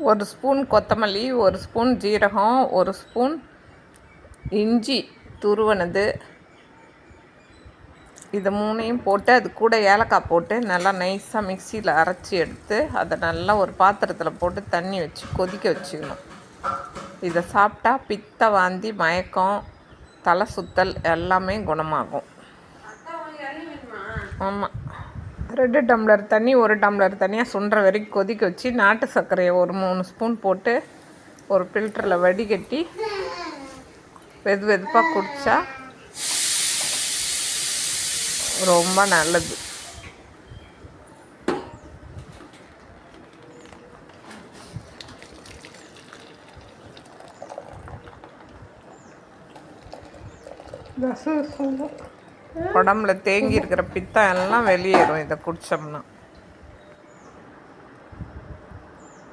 ஒரு ஸ்பூன் கொத்தமல்லி, ஒரு ஸ்பூன் ஜீரகம், ஒரு ஸ்பூன் இஞ்சி துருவனது, இது மூணையும் போட்டு அது கூட ஏலக்காய் போட்டு நல்லா நைஸாக மிக்சியில் அரைச்சி எடுத்து அதை நல்லா ஒரு பாத்திரத்தில் போட்டு தண்ணி வச்சு கொதிக்க வச்சுக்கணும். இதை சாப்பிட்டா பித்த, வாந்தி, மயக்கம், தலை சுத்தல் எல்லாமே குணமாகும். ஆமாம், 2 டம்ளர் தண்ணி 1 டம்ளர் தண்ணியாக சுண்டுற வரைக்கும் கொதிக்க வச்சு நாட்டு சர்க்கரையை ஒரு 3 ஸ்பூன் போட்டு ஒரு ஃபில்டரில் வடிகட்டி வெது வெதுப்பாக குடித்தா ரொம்ப நல்லது. உடம்புல தேங்கி இருக்கிற பித்தம் எல்லாம் வெளியேறும் இதை குடித்தோம்னா.